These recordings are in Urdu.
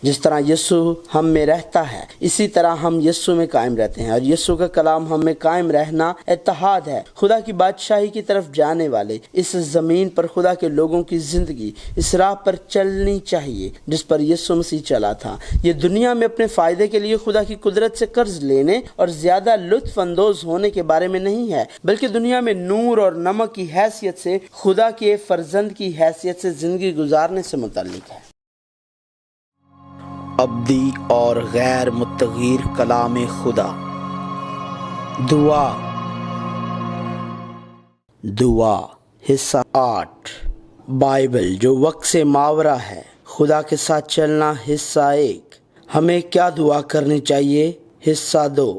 جس طرح یسوع ہم میں رہتا ہے اسی طرح ہم یسوع میں قائم رہتے ہیں، اور یسوع کا کلام ہم میں قائم رہنا اتحاد ہے۔ خدا کی بادشاہی کی طرف جانے والے اس زمین پر خدا کے لوگوں کی زندگی اس راہ پر چلنی چاہیے جس پر یسوع مسیح چلا تھا۔ یہ دنیا میں اپنے فائدے کے لیے خدا کی قدرت سے قرض لینے اور زیادہ لطف اندوز ہونے کے بارے میں نہیں ہے، بلکہ دنیا میں نور اور نمک کی حیثیت سے خدا کے فرزند کی حیثیت سے زندگی گزارنے سے متعلق ہے۔ ابدی اور غیر متغیر کلام خدا۔ دعا حصہ 8 بائبل جو وقت سے ماورا ہے، خدا کے ساتھ چلنا حصہ 1 ہمیں کیا دعا کرنی چاہیے حصہ 2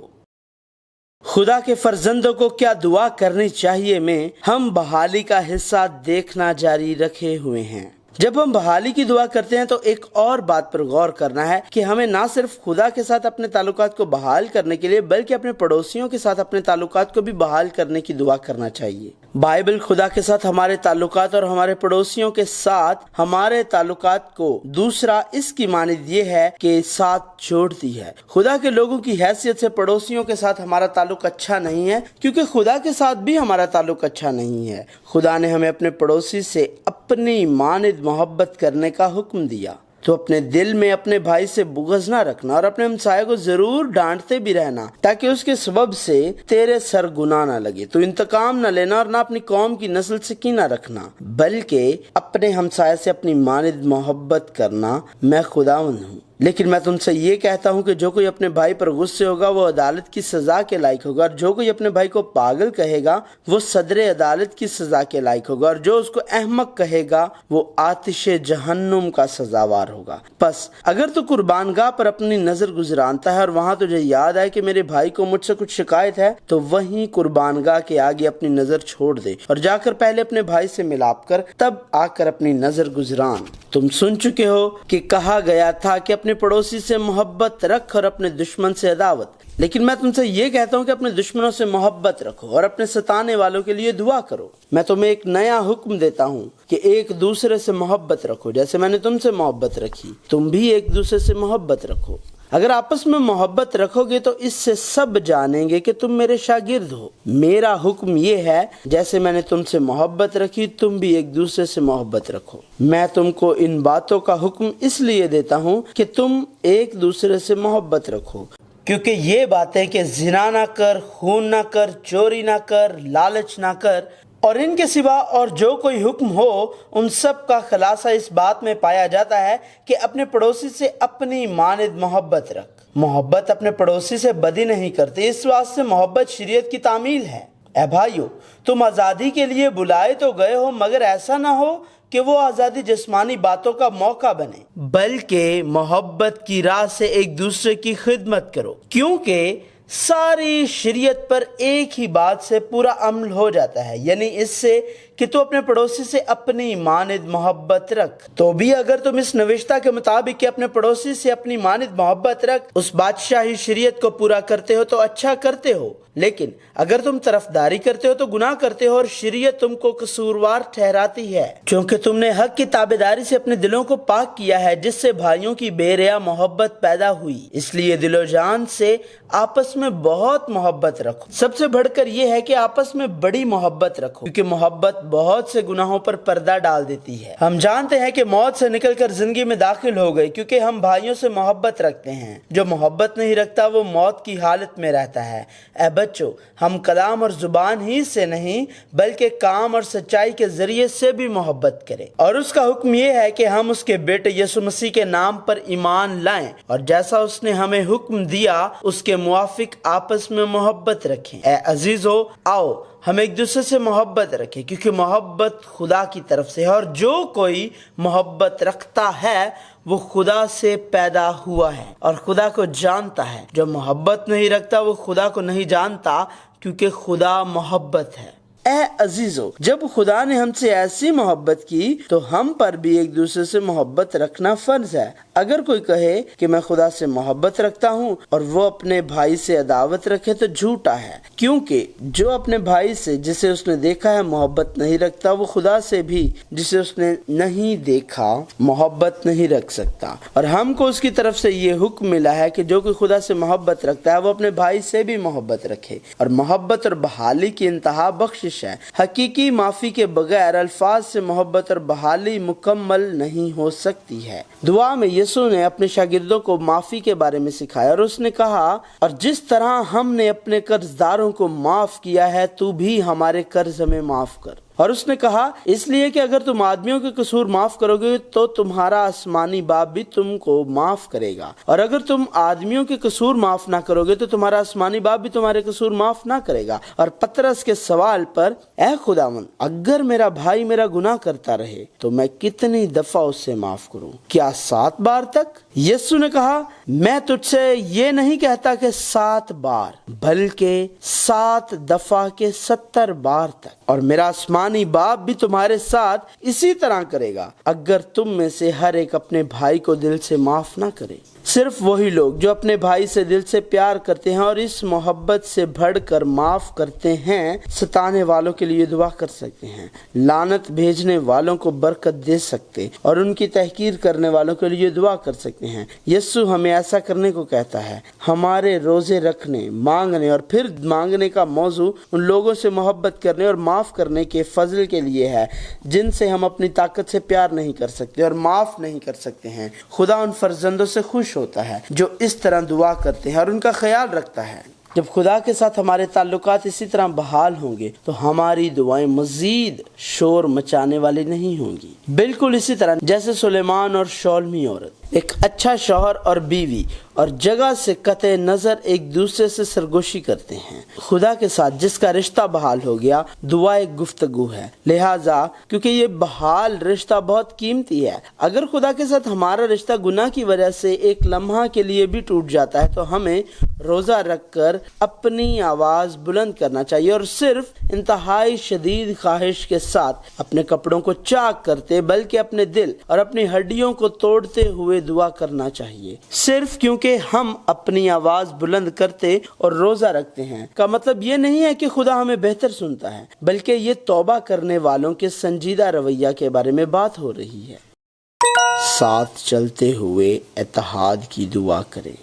خدا کے فرزندوں کو کیا دعا کرنی چاہیے میں ہم بحالی کا حصہ دیکھنا جاری رکھے ہوئے ہیں۔ جب ہم بحالی کی دعا کرتے ہیں تو ایک اور بات پر غور کرنا ہے کہ ہمیں نہ صرف خدا کے ساتھ اپنے تعلقات کو بحال کرنے کے لیے بلکہ اپنے پڑوسیوں کے ساتھ اپنے تعلقات کو بھی بحال کرنے کی دعا کرنا چاہیے۔ بائبل خدا کے ساتھ ہمارے تعلقات اور ہمارے پڑوسیوں کے ساتھ ہمارے تعلقات کو دوسرا اس کی مانند یہ ہے کہ ساتھ جوڑتی ہے۔ خدا کے لوگوں کی حیثیت سے پڑوسیوں کے ساتھ ہمارا تعلق اچھا نہیں ہے کیونکہ خدا کے ساتھ بھی ہمارا تعلق اچھا نہیں ہے۔ خدا نے ہمیں اپنے پڑوسی سے اپنی مانند محبت کرنے کا حکم دیا، تو اپنے دل میں اپنے بھائی سے بغض نہ رکھنا اور اپنے ہمسائے کو ضرور ڈانٹتے بھی رہنا تاکہ اس کے سبب سے تیرے سر گناہ نہ لگے۔ تو انتقام نہ لینا اور نہ اپنی قوم کی نسل سے کینہ رکھنا، بلکہ اپنے ہمسائے سے اپنی مانند محبت کرنا۔ میں خداوند ہوں۔ لیکن میں تم سے یہ کہتا ہوں کہ جو کوئی اپنے بھائی پر غصے ہوگا وہ عدالت کی سزا کے لائق ہوگا، اور جو کوئی اپنے بھائی کو پاگل کہے گا وہ صدر عدالت کی سزا کے لائق ہوگا، اور جو اس کو احمق کہے گا وہ آتش جہنم کا سزاوار ہوگا۔ پس اگر تو قربان گاہ پر اپنی نظر گزرانتا ہے اور وہاں تجھے یاد آئے کہ میرے بھائی کو مجھ سے کچھ شکایت ہے، تو وہیں قربان گاہ کے آگے اپنی نظر چھوڑ دے اور جا کر پہلے اپنے بھائی سے ملاپ کر تب آ کر اپنی نظر گزران۔ تم سن چکے ہو کہ کہا گیا تھا کہ اپنے پڑوسی سے محبت رکھ اور اپنے دشمن سے عداوت، لیکن میں تم سے یہ کہتا ہوں کہ اپنے دشمنوں سے محبت رکھو اور اپنے ستانے والوں کے لیے دعا کرو۔ میں تمہیں ایک نیا حکم دیتا ہوں کہ ایک دوسرے سے محبت رکھو، جیسے میں نے تم سے محبت رکھی تم بھی ایک دوسرے سے محبت رکھو۔ اگر آپس میں محبت رکھو گے تو اس سے سب جانیں گے کہ تم میرے شاگرد ہو۔ میرا حکم یہ ہے جیسے میں نے تم سے محبت رکھی تم بھی ایک دوسرے سے محبت رکھو۔ میں تم کو ان باتوں کا حکم اس لیے دیتا ہوں کہ تم ایک دوسرے سے محبت رکھو، کیونکہ یہ باتیں کہ زنا نہ کر، خون نہ کر، چوری نہ کر، لالچ نہ کر اور ان کے سوا اور جو کوئی حکم ہو، ان سب کا خلاصہ اس بات میں پایا جاتا ہے کہ اپنے پڑوسی سے اپنی مانند محبت رکھ۔ محبت اپنے پڑوسی سے بدی نہیں کرتی، اس واسطے محبت شریعت کی تعمیل ہے۔ اے بھائیو، تم آزادی کے لیے بلائے تو گئے ہو، مگر ایسا نہ ہو کہ وہ آزادی جسمانی باتوں کا موقع بنے، بلکہ محبت کی راہ سے ایک دوسرے کی خدمت کرو، کیونکہ ساری شریعت پر ایک ہی بات سے پورا عمل ہو جاتا ہے، یعنی اس سے کہ تو اپنے پڑوسی سے اپنی مانند محبت رکھ۔ تو بھی اگر تم اس نوشتہ کے مطابق کہ اپنے پڑوسی سے اپنی مانند محبت رکھ اس بادشاہی شریعت کو پورا کرتے ہو تو اچھا کرتے ہو، لیکن اگر تم طرفداری کرتے ہو تو گناہ کرتے ہو اور شریعت تم کو قصوروار ٹھہراتی ہے، کیونکہ تم نے حق کی تابعداری سے اپنے دلوں کو پاک کیا ہے جس سے بھائیوں کی بے ریا محبت پیدا ہوئی۔ اس لیے دل و جان سے آپس میں بہت محبت رکھو، سب سے بڑھ کر یہ ہے کہ آپس میں بڑی محبت رکھو، کیونکہ محبت بہت سے گناہوں پر پردہ ڈال دیتی ہے۔ ہم جانتے ہیں کہ موت سے نکل کر زندگی میں داخل ہو گئی کیونکہ ہم بھائیوں سے محبت رکھتے ہیں۔ جو محبت نہیں رکھتا وہ موت کی حالت میں رہتا ہے۔ اے بچوں، ہم کلام اور زبان ہی سے نہیں بلکہ کام اور سچائی کے ذریعے سے بھی محبت کریں، اور اس کا حکم یہ ہے کہ ہم اس کے بیٹے یسوع مسیح کے نام پر ایمان لائیں اور جیسا اس نے ہمیں حکم دیا اس کے موافق آپس میں محبت رکھیں۔ اے عزیزو، آؤ ہم ایک دوسرے سے محبت رکھیں، کیونکہ محبت خدا کی طرف سے ہے، اور جو کوئی محبت رکھتا ہے وہ خدا سے پیدا ہوا ہے اور خدا کو جانتا ہے۔ جو محبت نہیں رکھتا وہ خدا کو نہیں جانتا، کیونکہ خدا محبت ہے۔ اے عزیزو، جب خدا نے ہم سے ایسی محبت کی تو ہم پر بھی ایک دوسرے سے محبت رکھنا فرض ہے۔ اگر کوئی کہے کہ میں خدا سے محبت رکھتا ہوں اور وہ اپنے بھائی سے عداوت رکھے تو جھوٹا ہے، کیونکہ جو اپنے بھائی سے جسے اس نے دیکھا ہے محبت نہیں رکھتا وہ خدا سے بھی جسے اس نے نہیں دیکھا محبت نہیں رکھ سکتا۔ اور ہم کو اس کی طرف سے یہ حکم ملا ہے کہ جو کوئی خدا سے محبت رکھتا ہے وہ اپنے بھائی سے بھی محبت رکھے، اور محبت اور بحالی کی انتہا بخشش ہے۔ حقیقی معافی کے بغیر الفاظ سے محبت اور بحالی مکمل نہیں ہو سکتی ہے۔ دعا میں یسوع نے اپنے شاگردوں کو معافی کے بارے میں سکھایا اور اس نے کہا، اور جس طرح ہم نے اپنے قرض داروں کو معاف کیا ہے تو بھی ہمارے قرض ہمیں معاف کر۔ اور اس نے کہا، اس لیے کہ اگر تم آدمیوں کے قصور معاف کرو گے تو تمہارا آسمانی باپ بھی تم کو معاف کرے گا، اور اگر تم آدمیوں کے قصور معاف نہ کرو گے تو تمہارا آسمانی باپ بھی تمہارے قصور معاف نہ کرے گا۔ اور پطرس کے سوال پر، اے خداوند، اگر میرا بھائی میرا گناہ کرتا رہے تو میں کتنی دفعہ اس سے معاف کروں؟ کیا 7 بار تک؟ یسوع نے کہا، میں تجھ سے یہ نہیں کہتا کہ 7 بار، بلکہ 7 دفعہ کے 70 بار تک، اور میرا آسمانی باپ بھی تمہارے ساتھ اسی طرح کرے گا اگر تم میں سے ہر ایک اپنے بھائی کو دل سے معاف نہ کرے۔ صرف وہی لوگ جو اپنے بھائی سے دل سے پیار کرتے ہیں اور اس محبت سے بڑھ کر معاف کرتے ہیں، ستانے والوں کے لیے دعا کر سکتے ہیں، لعنت بھیجنے والوں کو برکت دے سکتے اور ان کی تحقیر کرنے والوں کے لیے دعا کر سکتے ہیں۔ یسوع ہمیں ایسا کرنے کو کہتا ہے۔ ہمارے روزے رکھنے، مانگنے اور پھر مانگنے کا موضوع ان لوگوں سے محبت کرنے اور معاف کرنے کے فضل کے لیے ہے جن سے ہم اپنی طاقت سے پیار نہیں کر سکتے اور معاف نہیں کر سکتے ہیں۔ خدا ان فرزندوں سے خوش ہوتا ہے جو اس طرح دعا کرتے ہیں اور ان کا خیال رکھتا ہے۔ جب خدا کے ساتھ ہمارے تعلقات اسی طرح بحال ہوں گے تو ہماری دعائیں مزید شور مچانے والی نہیں ہوں گی، بالکل اسی طرح جیسے سلیمان اور شولمی عورت، ایک اچھا شوہر اور بیوی اور جگہ سے قطع نظر ایک دوسرے سے سرگوشی کرتے ہیں۔ خدا کے ساتھ جس کا رشتہ بحال ہو گیا، دعا ایک گفتگو ہے، لہٰذا کیونکہ یہ بحال رشتہ بہت قیمتی ہے، اگر خدا کے ساتھ ہمارا رشتہ گناہ کی وجہ سے ایک لمحہ کے لیے بھی ٹوٹ جاتا ہے تو ہمیں روزہ رکھ کر اپنی آواز بلند کرنا چاہیے اور صرف انتہائی شدید خواہش کے ساتھ اپنے کپڑوں کو چاک کرتے بلکہ اپنے دل اور اپنی ہڈیوں کو توڑتے ہوئے دعا کرنا چاہیے۔ صرف کیونکہ ہم اپنی آواز بلند کرتے اور روزہ رکھتے ہیں کا مطلب یہ نہیں ہے کہ خدا ہمیں بہتر سنتا ہے، بلکہ یہ توبہ کرنے والوں کے سنجیدہ رویہ کے بارے میں بات ہو رہی ہے۔ ساتھ چلتے ہوئے اتحاد کی دعا کریں۔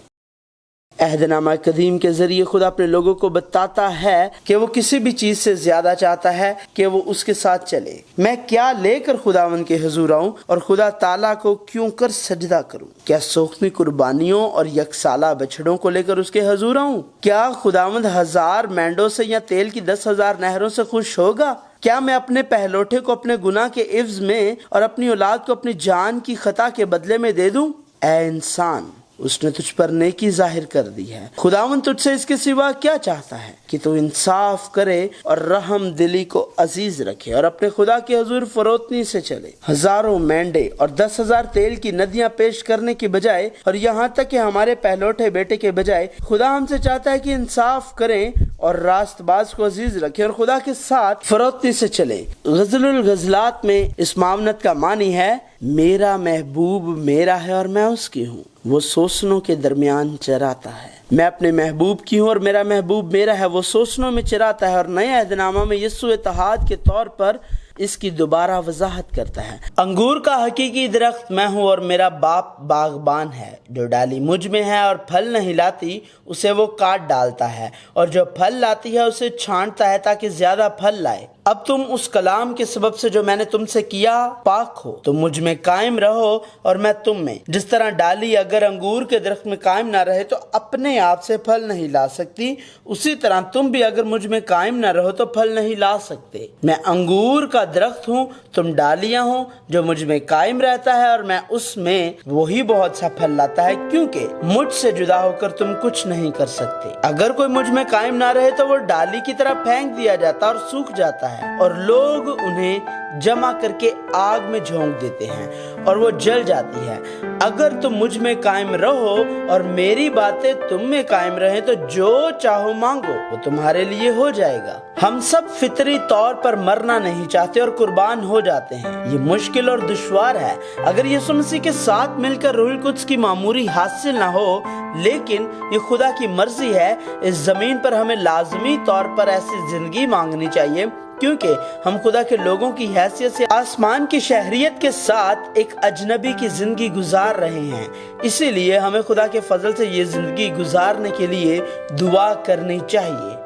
عہد نامہ قدیم کے ذریعے خدا اپنے لوگوں کو بتاتا ہے کہ وہ کسی بھی چیز سے زیادہ چاہتا ہے کہ وہ اس کے ساتھ چلے۔ میں کیا لے کر خداوند کے حضور آؤں اور خدا تعالیٰ کو کیوں کر سجدہ کروں؟ کیا سوکھمی قربانیوں اور یکسالہ بچھڑوں کو لے کر اس کے حضور آؤں؟ کیا خداوند 1000 مینڈوں سے یا تیل کی 10,000 نہروں سے خوش ہوگا؟ کیا میں اپنے پہلوٹے کو اپنے گناہ کے عوض میں اور اپنی اولاد کو اپنی جان کی خطا کے بدلے میں دے دوں؟ اے انسان، اس نے تجھ پر نیکی ظاہر کر دی ہے۔ خداوند تجھ سے اس کے سوا کیا چاہتا ہے کہ تو انصاف کرے اور رحم دلی کو عزیز رکھے اور اپنے خدا کے حضور فروتنی سے چلے۔ 1000 مینڈے اور 10,000 تیل کی ندیاں پیش کرنے کی بجائے اور یہاں تک کہ ہمارے پہلوٹے بیٹے کے بجائے خدا ہم سے چاہتا ہے کہ انصاف کریں اور راست باز کو عزیز رکھے اور خدا کے ساتھ فروتنی سے چلے۔ غزل الغزلات میں اس معاونت کا معنی ہے، میرا محبوب میرا ہے اور میں اس کی ہوں، وہ سوسنوں کے درمیان چراتا ہے۔ میں اپنے محبوب کی ہوں اور میرا محبوب میرا ہے، وہ سوسنوں میں چراتا ہے۔ اور نئے عہد نامہ میں یسوع اتحاد کے طور پر اس کی دوبارہ وضاحت کرتا ہے۔ انگور کا حقیقی درخت میں ہوں اور میرا باپ باغبان ہے، جو ڈالی مجھ میں ہے اور پھل نہیں لاتی اسے وہ کاٹ ڈالتا ہے، اور جو پھل لاتی ہے اسے چھانٹتا ہے تاکہ زیادہ پھل لائے۔ اب تم اس کلام کے سبب سے جو میں نے تم سے کیا پاک ہو، تم مجھ میں قائم رہو اور میں تم میں۔ جس طرح ڈالی اگر انگور کے درخت میں قائم نہ رہے تو اپنے آپ سے پھل نہیں لا سکتی، اسی طرح تم بھی اگر مجھ میں قائم نہ رہو تو پھل نہیں لا سکتے۔ میں انگور کا درخت ہوں، تم ڈالیاں ہوں، جو مجھ میں قائم رہتا ہے اور میں اس میں، وہی بہت سا پھل لاتا ہے، کیونکہ مجھ سے جدا ہو کر تم کچھ نہیں کر سکتے۔ اگر کوئی مجھ میں قائم نہ رہے تو وہ ڈالی کی طرح پھینک دیا جاتا اور سوکھ جاتا ہے، ہے اور لوگ انہیں جمع کر کے آگ میں جھونک دیتے ہیں اور وہ جل جاتی ہے۔ اگر تم مجھ میں قائم رہو اور میری باتیں تم میں قائم رہیں تو جو چاہو مانگو وہ تمہارے لیے ہو جائے گا۔ ہم سب فطری طور پر مرنا نہیں چاہتے اور قربان ہو جاتے ہیں۔ یہ مشکل اور دشوار ہے۔ اگر یسوع مسیح کے ساتھ مل کر روح القدس کی معموری حاصل نہ ہو، لیکن یہ خدا کی مرضی ہے، اس زمین پر ہمیں لازمی طور پر ایسی زندگی مانگنی چاہیے کیونکہ ہم خدا کے لوگوں کی حیثیت سے آسمان کی شہریت کے ساتھ ایک اجنبی کی زندگی گزار رہے ہیں۔ اسی لیے ہمیں خدا کے فضل سے یہ زندگی گزارنے کے لیے دعا کرنی چاہیے۔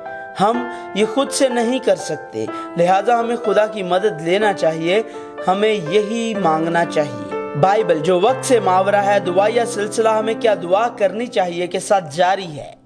ہم یہ خود سے نہیں کر سکتے، لہٰذا ہمیں خدا کی مدد لینا چاہیے، ہمیں یہی مانگنا چاہیے۔ بائبل جو وقت سے ماورا ہے، دعا یا سلسلہ ہمیں کیا دعا کرنی چاہیے کے ساتھ جاری ہے۔